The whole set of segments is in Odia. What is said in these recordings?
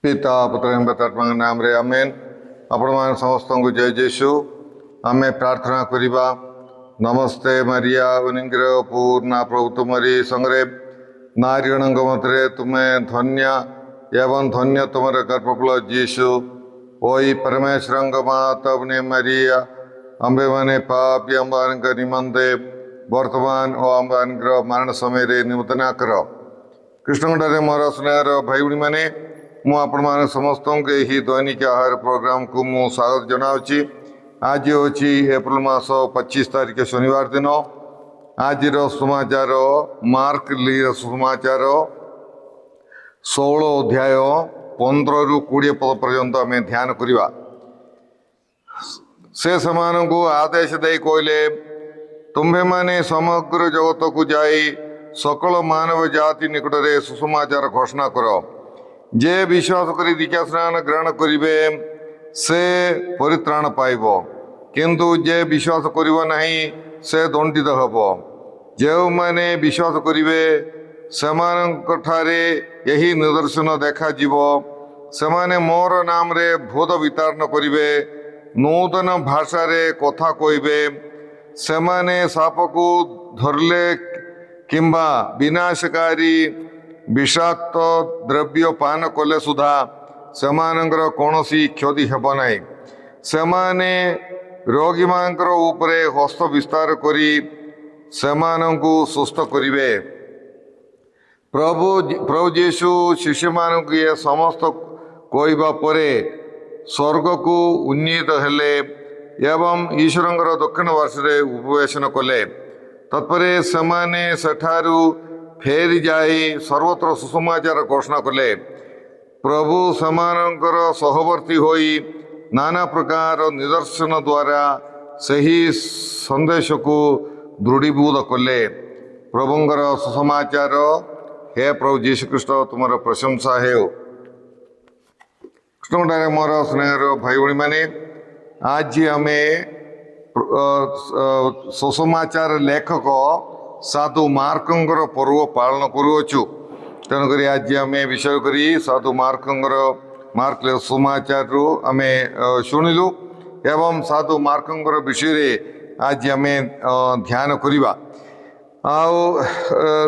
पिता पुत्र पवित्रात्मा नाम रे आमेन। आपण मान समस्त को जय जेसु। आमे प्रार्थना करिबा। नमस्ते मरिया अनुग्रह पूर्णा प्रभु तुमरी संगे नारीगणଙ୍କ ମଧ୍ୟରେ ତୁମେ ଧନ୍ୟ ଏବଂ ଧନ୍ୟ ତୁମର ଗର୍ଭଫଳ ଯୀଶୁ। ओई परमेश्वरଙ୍କ माता अपने मरिया आंबेमाने पापी आंबानଙ୍କ निमंते वर्तमान और आंबानଙ୍କର मरण समय रे निमंत्रण कर। कृष्णଙ୍କଠାରେ ମୋର ସ୍ନେହର ଭାଇ ଭଉଣୀ ମାନେ ମୁଁ ଆପଣମାନେ ସମସ୍ତଙ୍କୁ ଏହି ଦୈନିକ ଆହାର ପ୍ରୋଗ୍ରାମକୁ ମୁଁ ସ୍ୱାଗତ ଜଣାଉଛି। ଆଜି ହେଉଛି ଏପ୍ରିଲ ମାସ 25 ତାରିଖ ଶନିବାର ଦିନ। ଆଜିର ସମାଚାର ମାର୍କ ସମାଚାର 16 ଅଧ୍ୟାୟ 15ରୁ 20 ପଦ ପର୍ଯ୍ୟନ୍ତ ଆମେ ଧ୍ୟାନ କରିବା। ସେ ସେମାନଙ୍କୁ ଆଦେଶ ଦେଇ କହିଲେ, ତୁମ୍ଭେମାନେ ସମଗ୍ର ଜଗତକୁ ଯାଇ सकल मानव जाति निकटरे सुसमाचार घोषणा कर। जे विश्वास करी दीक्षा स्नान ग्रहण करिवे से परित्राण पाइब, किंतु जे विश्वास करिव नहीं से दंडित हब। जो माने विश्वास करिवे सेमानंकठारे यही निदर्शन देखा जीव, सेमाने मोर नाम रे भूत वितारण करिवे, नूतन भाषा रे कथा कहिवे, सेमाने साप को धरले किंबा विनाशकारी विषाक्त द्रव्य पान कले सुधा सेमानंकर कौनसी क्षति हेब नहीं। सेमाने रोगी मानकर उपरे हस्त विस्तार करी सेमानंकु सुस्थ करिवे। प्रभु यीशु शिष्य मानक ये समस्त कहवा परे स्वर्ग को उन्नीत हेले एवं ईश्वरंकर दक्षिण पार्श्वे उपवेशन कले। तत्परे सेमाने सेठारु फेरी जाई सर्वत्र सुसमाचार घोषणा कले। प्रभु सेमानंकर सहवर्ती होई नाना प्रकार निदर्शन द्वारा सही संदेश को दृढ़ीभूत कले। प्रभुंकर सुसमाचार। हे प्रभु यीशु ख्रीष्ट तुमर प्रशंसा हे। कृष्णटारे मोर स्नेहर भाई भणी माने आज आमे सुसमाचार लेखक साधु मार्कंगर पर्व पालन करुअछु। तेणुक आज आम विषय करी साधु मार्कंगर मार्क सुसमाचार आम शुणिलु एवं साधु मार्कंगर विषय आज आम ध्यान करिबा।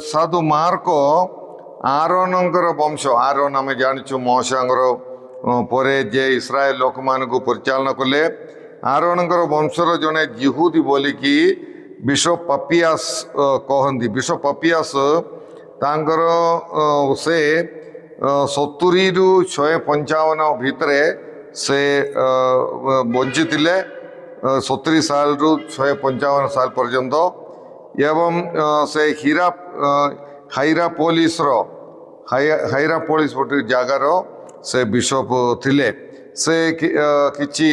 साधु मार्क आरोनंकर वंश। आरोन आम जानिछु मोशेंगर परे जे इस्राएल लोक मानकु परिचालन कले। आरोनंकर वंशर जने जिहुदी बोलिकी बिशप पपियास कहती। बिशप पपियास तांकर से 70 ରୁ 155 भितरे से बंची थिले। 70 साल रु 155 साल पर्यंत। एवं से हाइरापोलिस गोटे जगार से बिशप थिले। से किछि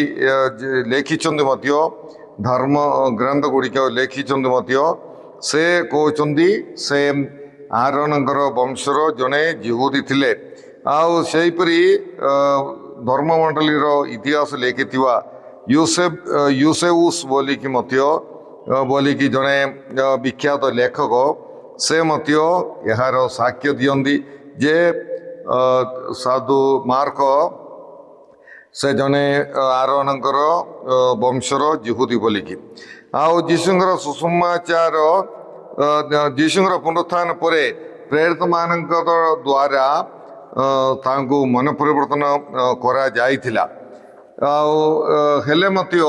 लेखिचंदी मध्य धर्म ग्रंथ गुड़िक लेखिचंदी मध्य से कहउचंदी से आरोनंकर वंशर जने जिहुदी थिले। आउ सेहीपरि धर्ममंडलीर इतिहास लेखिथिबा यूसेउस बोलिकी मध्य बोलिकी जने विख्यात लेखक से मध्य यार साक्ष्य दियंदी जे साधु मार्क से जने आरोनंकर वंशर जिहुदी बोलिकी। आउ जीशुंकर सुसमाचार जीशुंकर पुनरुत्थान परे प्रेरित मानक द्वारा तांकु मन परिवर्तन करा जाइथिला। आउ हेले मध्य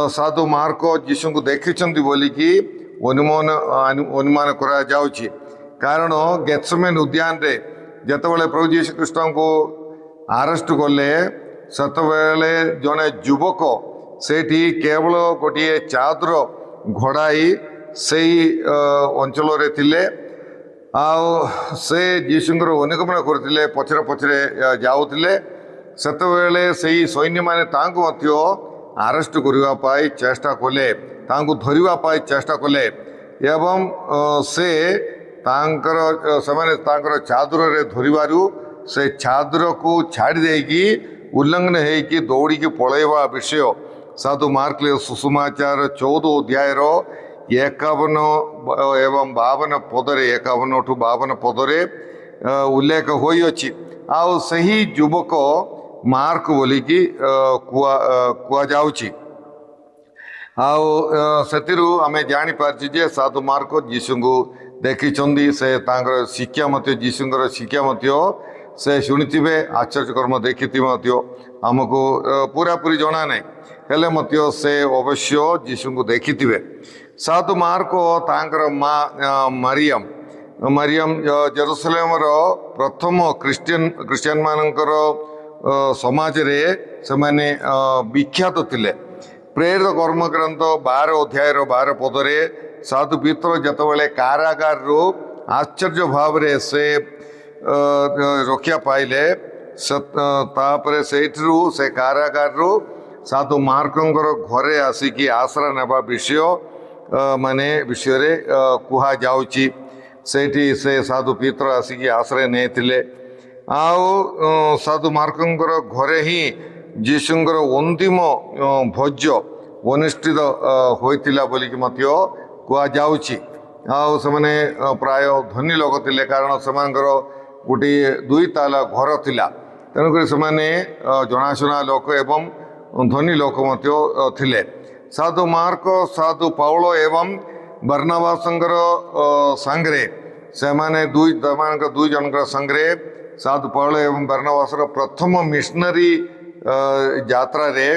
साधु मार्क जीशु को देखिचंदी बोलिकी अनुमान करा जाउछि। कारण गेत्सेमने उद्यान रे जेतेबेले प्रभु यीशु ख्रीष्ट को आरेस्ट कले सेतबेले जने युवक सेठी केवल गोटे चादर घोड़ाई से अंचल रे थिले। आउ से यीशुंकर अनुगमन करथिले पछरे पछरे जाउथिले। सेतबेले सेही सैन्य माने तांको मध्य आरेस्ट करिवा पाई चेष्टा कले, तांको धरिवा पाई चेष्टा कले एवं से तांकर समाने तांकर चादर रे धरिबारु से चादर को छाड़ी देकी उल्लंघन है दौड़ी की पलैवा विषय साधु मार्क सुसमाचार 14 अध्याय 51 एवं 52 पदरे 51 टू 52 पदरे उल्लेख होइअछि। ଆଉ ସେହି ଯୁବକ ମାର୍କ ବୋଲିକି କୁହାଯାଉଛି। ଆଉ ସେଥିରୁ ଆମେ ଜାଣିପାରିଛୁ ଯେ ସାଧୁ ମାର୍କ ଯୀଶୁଙ୍କୁ ଦେଖିଛନ୍ତି, ସେ ତାଙ୍କର ଶିକ୍ଷା ମଧ୍ୟ ଯୀଶୁଙ୍କର ଶିକ୍ଷା ମଧ୍ୟ ସେ ଶୁଣିଥିବେ, ଆଶ୍ଚର୍ଯ୍ୟ କର୍ମ ଦେଖିଥିବେ ମଧ୍ୟ ଆମକୁ ପୁରାପୁରି ଜଣା ନାହିଁ, ହେଲେ ମଧ୍ୟ ସେ ଅବଶ୍ୟ ଯୀଶୁଙ୍କୁ ଦେଖିଥିବେ। ସାଧୁ ମାର୍କ ତାଙ୍କର ମା ମାରିୟମ ଜେରୁସାଲେମର ପ୍ରଥମ ଖ୍ରୀଷ୍ଟିଆନ ମାନଙ୍କର ସମାଜରେ ସେମାନେ ବିଖ୍ୟାତ ଥିଲେ। ପ୍ରେରିତ କର୍ମଗ୍ରନ୍ଥ 12 ଅଧ୍ୟାୟର 12 ପଦରେ ସାଧୁ ପିତ୍ର ଯେତେବେଳେ କାରାଗାରରୁ ଆଶ୍ଚର୍ଯ୍ୟ ଭାବରେ ସେ ରକ୍ଷା ପାଇଲେ, ତାପରେ ସେଇଥିରୁ ସେ କାରାଗାରରୁ ସାଧୁ ମାର୍କଙ୍କର ଘରେ ଆସିକି ଆଶ୍ରୟ ନେବା ବିଷୟରେ କୁହାଯାଉଛି। ସେଇଠି ସେ ସାଧୁ ପିତ୍ର ଆସିକି ଆଶ୍ରୟ ନେଇଥିଲେ। ଆଉ ସାଧୁ ମାର୍କଙ୍କର ଘରେ ହିଁ ଯୀଶୁଙ୍କର ଅନ୍ତିମ ଭୋଜ ଅନୁଷ୍ଠିତ ହୋଇଥିଲା ବୋଲିକି ମଧ୍ୟ କୁହାଯାଉଛି। ଆଉ ସେମାନେ ପ୍ରାୟ ଧନୀ ଲୋକ ଥିଲେ, କାରଣ ସେମାନଙ୍କର ଗୋଟିଏ 2 ତାଲା ଘର ଥିଲା। ତେଣୁକରି ସେମାନେ ଜଣାଶୁଣା ଲୋକ ଏବଂ ଧନୀ ଲୋକ ମଧ୍ୟ ଥିଲେ। ସାଧୁ ମାର୍କ ସାଧୁ ପାଉଳ ଏବଂ ବର୍ଣ୍ଣବାସଙ୍କର ସାଙ୍ଗରେ ସେମାନେ ଦୁଇ ଜଣଙ୍କର ସାଙ୍ଗରେ ସାଧୁ ପାଉଳ ଏବଂ ବର୍ଣ୍ଣବାସର ପ୍ରଥମ ମିଶନାରୀ ଯାତ୍ରାରେ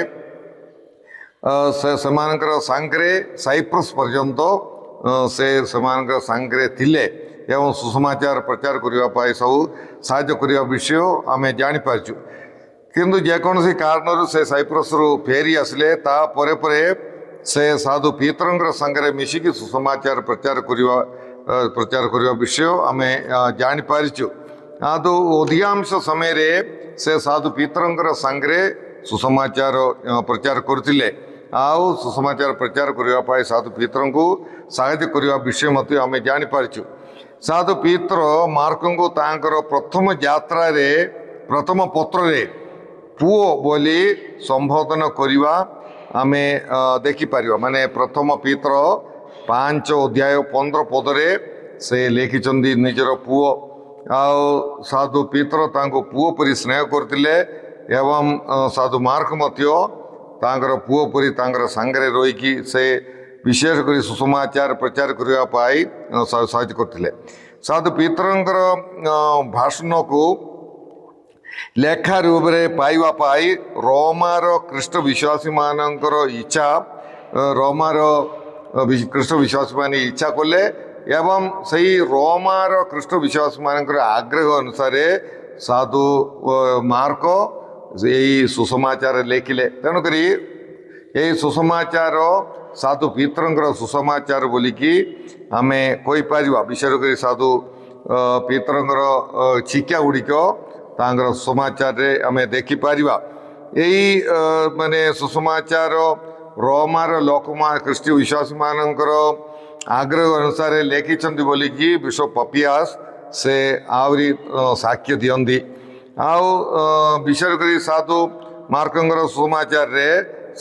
ସେମାନଙ୍କର ସାଙ୍ଗରେ ସାଇପ୍ରସ୍ ପର୍ଯ୍ୟନ୍ତ ସେମାନଙ୍କର ସାଙ୍ଗରେ ଥିଲେ ଏବଂ ସୁସମାଚାର ପ୍ରଚାର କରିବା ପାଇଁ ସବୁ ସାହାଯ୍ୟ କରିବା ବିଷୟ ଆମେ ଜାଣିପାରିଛୁ। କିନ୍ତୁ ଯେକୌଣସି କାରଣରୁ ସେ ସାଇପ୍ରସ୍ରୁ ଫେରି ଆସିଲେ, ତାପରେ ପରେ ସେ ସାଧୁ ପିତ୍ରଙ୍କର ସାଙ୍ଗରେ ମିଶିକି ସୁସମାଚାର ପ୍ରଚାର କରିବା ବିଷୟ ଆମେ ଜାଣିପାରିଛୁ। ଆଉ ଅଧିକାଂଶ ସମୟରେ ସେ ସାଧୁ ପିତ୍ରଙ୍କର ସାଙ୍ଗରେ ସୁସମାଚାର ପ୍ରଚାର କରୁଥିଲେ। ଆଉ ସୁସମାଚାର ପ୍ରଚାର କରିବା ପାଇଁ ସାଧୁ ପିତ୍ରଙ୍କୁ ସାହାଯ୍ୟ କରିବା ବିଷୟ ମଧ୍ୟ ଆମେ ଜାଣିପାରିଛୁ। ସାଧୁ ପିତ୍ର ମାର୍କଙ୍କୁ ତାଙ୍କର ପ୍ରଥମ ଯାତ୍ରାରେ ପ୍ରଥମ ପତ୍ରରେ ପୁଅ ବୋଲି ସମ୍ବୋଧନ କରିବା ଆମେ ଦେଖିପାରିବା। ମାନେ ପ୍ରଥମ ପିତ୍ର 5 ଅଧ୍ୟାୟ 15 ପଦରେ ସେ ଲେଖିଛନ୍ତି ନିଜର ପୁଅ। ଆଉ ସାଧୁ ପିତ୍ର ତାଙ୍କୁ ପୁଅ ପରି ସ୍ନେହ କରୁଥିଲେ ଏବଂ ସାଧୁ ମାର୍କ ମଧ୍ୟ ତାଙ୍କର ପୁଅ ପରି ତାଙ୍କର ସାଙ୍ଗରେ ରହିକି ସେ ବିଶେଷ କରି ସୁସମାଚାର ପ୍ରଚାର କରିବା ପାଇଁ ସାହାଯ୍ୟ କରୁଥିଲେ। ସାଧୁ ପିତ୍ରଙ୍କର ଭାଷଣକୁ ଲେଖା ରୂପରେ ପାଇବା ପାଇଁ ରୋମାର ଖ୍ରୀଷ୍ଟ ବିଶ୍ୱାସୀମାନଙ୍କର ବିଶ୍ୱାସୀମାନେ ଇଚ୍ଛା କଲେ ଏବଂ ସେହି ରୋମାର ଖ୍ରୀଷ୍ଟ ବିଶ୍ୱାସୀମାନଙ୍କର ଆଗ୍ରହ ଅନୁସାରେ ସାଧୁ ମାର୍କ ଏହି ସୁସମାଚାର ଲେଖିଲେ। ତେଣୁକରି ଏହି ସୁସମାଚାର ସାଧୁ ପିତ୍ରଙ୍କର ସୁସମାଚାର ବୋଲିକି ଆମେ କହିପାରିବା। ବିଶେଷ କରି ସାଧୁ ପିତ୍ରଙ୍କର ଶିକ୍ଷା ଗୁଡ଼ିକ ତାଙ୍କର ସୁସମାଚାରରେ ଆମେ ଦେଖିପାରିବା। ଏହି ସୁସମାଚାର ରୋମାର ଖ୍ରୀଷ୍ଟ ବିଶ୍ୱାସୀମାନଙ୍କର ଆଗ୍ରହ ଅନୁସାରେ ଲେଖିଛନ୍ତି ବୋଲିକି ବିଶପ ପପିଆସ ସେ ଆହୁରି ସାକ୍ଷ୍ୟ ଦିଅନ୍ତି। ଆଉ ବିଶେଷ କରି ସାଧୁ ମାର୍କଙ୍କର ସୁସମାଚାରରେ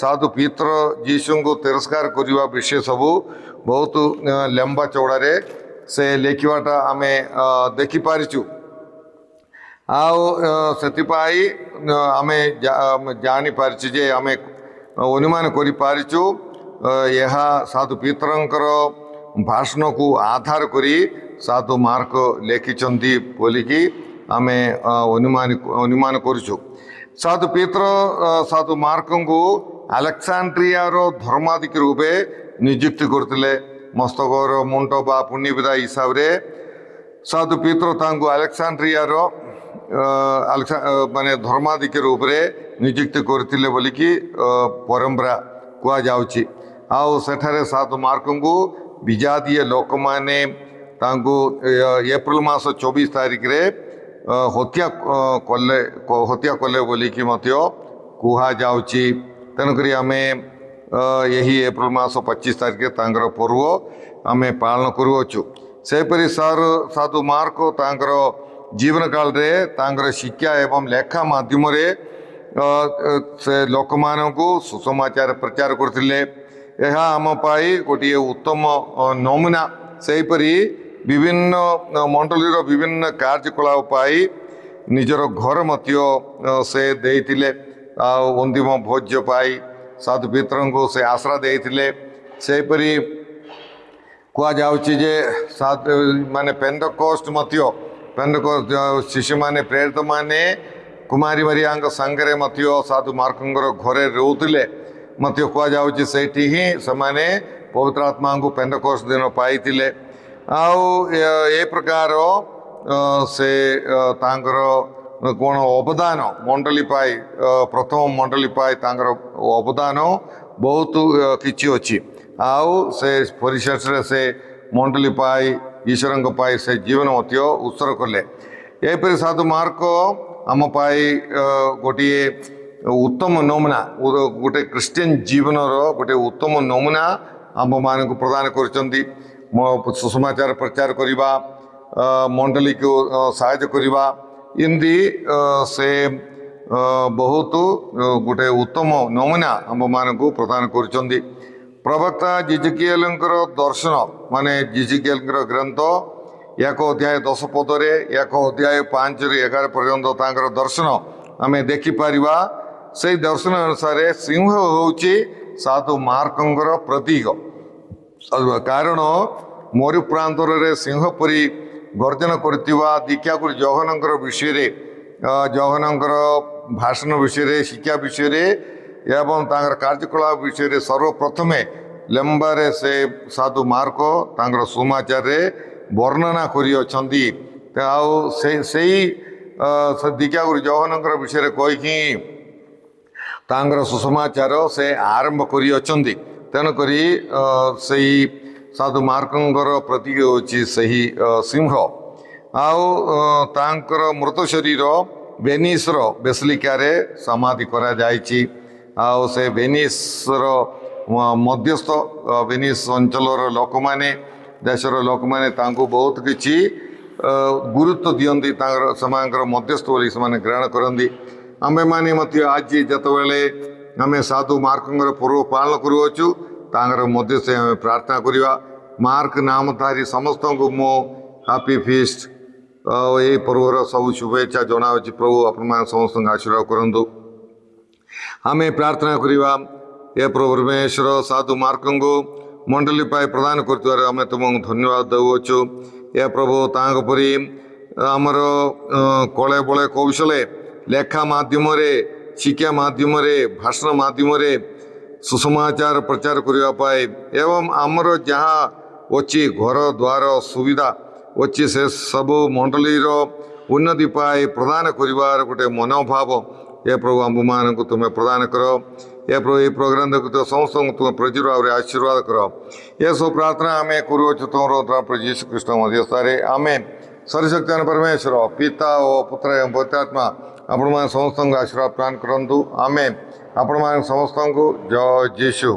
ସାଧୁ ପିତ୍ର ଯୀଶୁଙ୍କୁ ତିରସ୍କାର କରିବା ବିଷୟ ସବୁ ବହୁତ ଲମ୍ବା ଚଉଡ଼ାରେ ସେ ଲେଖିବାଟା ଆମେ ଦେଖିପାରିଛୁ। ଆଉ ସେଥିପାଇଁ ଆମେ ଜାଣିପାରିଛୁ ଯେ ଆମେ ଅନୁମାନ କରିପାରିଛୁ ଏହା ସାଧୁ ପିତ୍ରଙ୍କର ଭାଷଣକୁ ଆଧାର କରି ସାଧୁ ମାର୍କ ଲେଖିଛନ୍ତି ବୋଲିକି ଆମେ ଅନୁମାନ କରୁଛୁ। ସାଧୁ ପିତ୍ର ସାଧୁ ମାର୍କଙ୍କୁ ଆଲେକ୍ସାଣ୍ଡ୍ରିଆର ଧର୍ମାଧିକାରୀ ରୂପେ ନିଯୁକ୍ତି କରୁଥିଲେ। ମସ୍ତକର ମୁଣ୍ଡ ବା ପୁଣ୍ୟବିଧା ହିସାବରେ ସାଧୁ ପିତ୍ର ତାଙ୍କୁ ଆଲେକ୍ସାଣ୍ଡ୍ରିଆର ଧର୍ମାଧିକାରୀ ରୂପରେ ନିଯୁକ୍ତି କରିଥିଲେ ବୋଲିକି ପରମ୍ପରା କୁହାଯାଉଛି। ଆଉ ସେଠାରେ ସାଧୁ ମାର୍କଙ୍କୁ ବିଜାତୀୟ ଲୋକମାନେ ତାଙ୍କୁ ଏପ୍ରିଲ ମାସ 24 ତାରିଖରେ ହତ୍ୟା କଲେ ବୋଲିକି ମଧ୍ୟ କୁହାଯାଉଛି। ତେଣୁକରି ଆମେ ଏହି ଏପ୍ରିଲ ମାସ 25 ତାରିଖରେ ତାଙ୍କର ପର୍ବ ଆମେ ପାଳନ କରୁଅଛୁ। ସେହିପରି ସାଧୁ ମାର୍କ ତାଙ୍କର ଜୀବନ କାଳରେ ତାଙ୍କର ଶିକ୍ଷା ଏବଂ ଲେଖା ମାଧ୍ୟମରେ ସେ ଲୋକମାନଙ୍କୁ ସୁସମାଚାର ପ୍ରଚାର କରୁଥିଲେ। ଏହା ଆମ ପାଇଁ ଗୋଟିଏ ଉତ୍ତମ ନମୁନା। ସେହିପରି ବିଭିନ୍ନ ମଣ୍ଡଳୀର ବିଭିନ୍ନ କାର୍ଯ୍ୟକଳାପ ପାଇଁ ନିଜର ଘର ମଧ୍ୟ ସେ ଦେଇଥିଲେ। ଆଉ ଅନ୍ତିମ ଭୋଜ୍ୟ ପାଇ ସାଧୁ ପିତରଙ୍କୁ ସେ ଆଶ୍ରା ଦେଇଥିଲେ। ସେହିପରି କୁହାଯାଉଛି ଯେ ମାନେ ପେଣ୍ଟେକୋଷ୍ଟ ମଧ୍ୟ ଶିଶୁମାନେ ପ୍ରେରିତମାନେ କୁମାରୀ ମାରିଆଙ୍କ ସାଙ୍ଗରେ ମଧ୍ୟ ସାଧୁ ମାର୍କଙ୍କର ଘରେ ରହୁଥିଲେ ମଧ୍ୟ କୁହାଯାଉଛି। ସେଇଠି ହିଁ ସେମାନେ ପବିତ୍ର ଆତ୍ମାଙ୍କୁ ପେଣ୍ଟେକୋଷ୍ଟ ଦିନ ପାଇଥିଲେ। ଆଉ ଏ ପ୍ରକାର ସେ ତାଙ୍କର କ'ଣ ଅବଦାନ ମଣ୍ଡଳୀ ପାଇ ପ୍ରଥମ ମଣ୍ଡଳୀ ପାଇ ତାଙ୍କର ଅବଦାନ ବହୁତ କିଛି ଅଛି। ଆଉ ସେ ପରିଶେଷରେ ସେ ମଣ୍ଡଳୀ ପାଇ ଈଶ୍ୱରଙ୍କ ପାଇଁ ସେ ଜୀବନ ମଧ୍ୟ ଉତ୍ସର୍ଗ କଲେ। ଏହିପରି ସାଧୁ ମାର୍କ ଆମ ପାଇଁ ଗୋଟିଏ ଉତ୍ତମ ନମୁନା, ଗୋଟେ ଖ୍ରୀଷ୍ଟିଆନ ଜୀବନର ଗୋଟେ ଉତ୍ତମ ନମୁନା ଆମମାନଙ୍କୁ ପ୍ରଦାନ କରିଛନ୍ତି। ସୁସମାଚାର ପ୍ରଚାର କରିବା, ମଣ୍ଡଳୀକୁ ସାହାଯ୍ୟ କରିବା, ଏମିତି ସେ ବହୁତ ଗୋଟେ ଉତ୍ତମ ନମୁନା ଆମମାନଙ୍କୁ ପ୍ରଦାନ କରୁଛନ୍ତି। ପ୍ରବକ୍ତା ଜିଜିକିଏଲଙ୍କର ଦର୍ଶନ ମାନେ ଜିଜିକିଏଲଙ୍କର ଗ୍ରନ୍ଥ 1 ଅଧ୍ୟାୟ 10 ପଦରେ 1 ଅଧ୍ୟାୟ 5ରୁ 11 ପର୍ଯ୍ୟନ୍ତ ତାଙ୍କର ଦର୍ଶନ ଆମେ ଦେଖିପାରିବା। ସେଇ ଦର୍ଶନ ଅନୁସାରେ ସିଂହ ହେଉଛି ସାଧୁ ମାର୍କଙ୍କର ପ୍ରତୀକ। କାରଣ ମରୁ ପ୍ରାନ୍ତରରେ ସିଂହ ପରି ଗର୍ଜନ କରୁଥିବା ଦୀକ୍ଷାଗୁରୁ ଜଗନ୍ନାଥଙ୍କର ବିଷୟରେ, ଜଗନ୍ନାଥଙ୍କର ଭାଷଣ ବିଷୟରେ, ଶିକ୍ଷା ବିଷୟରେ ଏବଂ ତାଙ୍କର କାର୍ଯ୍ୟକଳାପ ବିଷୟରେ ସର୍ବପ୍ରଥମେ ଲେମ୍ବାରେ ସେ ସାଧୁ ମାର୍କ ତାଙ୍କର ସୁମାଚାରରେ ବର୍ଣ୍ଣନା କରିଅଛନ୍ତି। ଆଉ ସେଇ ଦୀକ୍ଷାଗୁରୁ ଜଗନ୍ନାଥଙ୍କର ବିଷୟରେ କହିକି ତାଙ୍କର ସୁସମାଚାର ସେ ଆରମ୍ଭ କରିଅଛନ୍ତି। ତେଣୁକରି ସେଇ ସାଧୁ ମାର୍କଙ୍କର ପ୍ରତୀକ ହେଉଛି ସେହି ସିଂହ। ଆଉ ତାଙ୍କର ମୃତ ଶରୀର ଭେନିସ୍ର ବେସିଲିକାରେ ସମାଧି କରାଯାଇଛି। ଆଉ ସେ ଭେନିସ୍ର ମଧ୍ୟସ୍ଥ ଭେନିସ୍ ଅଞ୍ଚଳର ଲୋକମାନେ, ଦେଶର ଲୋକମାନେ ତାଙ୍କୁ ବହୁତ କିଛି ଗୁରୁତ୍ୱ ଦିଅନ୍ତି। ତାଙ୍କର ସେମାନଙ୍କର ମଧ୍ୟସ୍ଥ ବୋଲି ସେମାନେ ଗ୍ରହଣ କରନ୍ତି। ଆମ୍ଭେମାନେ ମଧ୍ୟ ଆଜି ଯେତେବେଳେ ଆମେ ସାଧୁ ମାର୍କଙ୍କର ପର୍ବ ପାଳନ କରୁଅଛୁ, ତାଙ୍କର ମଧ୍ୟସ୍ଥ ଆମେ ପ୍ରାର୍ଥନା କରିବା। ମାର୍କ ନାମଧାରୀ ସମସ୍ତଙ୍କୁ ମୁଁ ହାପି ଫିଷ୍ଟ ଆଉ ଏହି ପର୍ବର ସବୁ ଶୁଭେଚ୍ଛା ଜଣାଉଛି। ପ୍ରଭୁ ଆପଣମାନେ ସମସ୍ତଙ୍କୁ ଆଶୀର୍ବାଦ କରନ୍ତୁ। ଆମେ ପ୍ରାର୍ଥନା କରିବା। ଏ ପ୍ରଭୁ ପରମେଶ୍ୱର ସାଧୁ ମାର୍କଙ୍କୁ ମଣ୍ଡଳୀ ପାଇଁ ପ୍ରଦାନ କରୁଥିବାରୁ ଆମେ ତୁମକୁ ଧନ୍ୟବାଦ ଦେଉଅଛୁ। ଏ ପ୍ରଭୁ ତାଙ୍କ ପରି ଆମର କଳେ ବଳେ କୌଶଳେ ଲେଖା ମାଧ୍ୟମରେ, ଶିକ୍ଷା ମାଧ୍ୟମରେ, ଭାଷଣ ମାଧ୍ୟମରେ ସୁସମାଚାର ପ୍ରଚାର କରିବା ପାଇଁ ଏବଂ ଆମର ଯାହା ଅଛି ଘର ଦ୍ୱାର ସୁବିଧା ଅଛି ସେ ସବୁ ମଣ୍ଡଳୀର ଉନ୍ନତି ପାଇଁ ପ୍ରଦାନ କରିବାର ଗୋଟେ ମନୋଭାବ ଏ ପ୍ରଭୁ ଆମ୍ଭମାନଙ୍କୁ ତୁମେ ପ୍ରଦାନ କର। ଏ ପ୍ରଭୁ ଏହି ପ୍ରୋଗ୍ରାମ ଦେଖୁଥିବା ସମସ୍ତଙ୍କୁ ତୁମେ ପ୍ରଚୁର ଭାବରେ ଆଶୀର୍ବାଦ କର। ଏସବୁ ପ୍ରାର୍ଥନା ଆମେ କରୁଅଛୁ ତୁମର ଯୀଶୁ ଖ୍ରୀଷ୍ଟ ମଧ୍ୟସ୍ଥରେ। ଆମେ ସରିଶକ୍ତିମାନ ପରମେଶ୍ୱର ପିତା ଓ ପୁତ୍ର ଏବଂ ପବିତ୍ରାତ୍ମା ଆପଣମାନେ ସମସ୍ତଙ୍କୁ ଆଶୀର୍ବାଦ ପ୍ରଦାନ କରନ୍ତୁ। ଆମେ ଆପଣମାନଙ୍କୁ ସମସ୍ତଙ୍କୁ ଜୟ ଯୀଶୁ।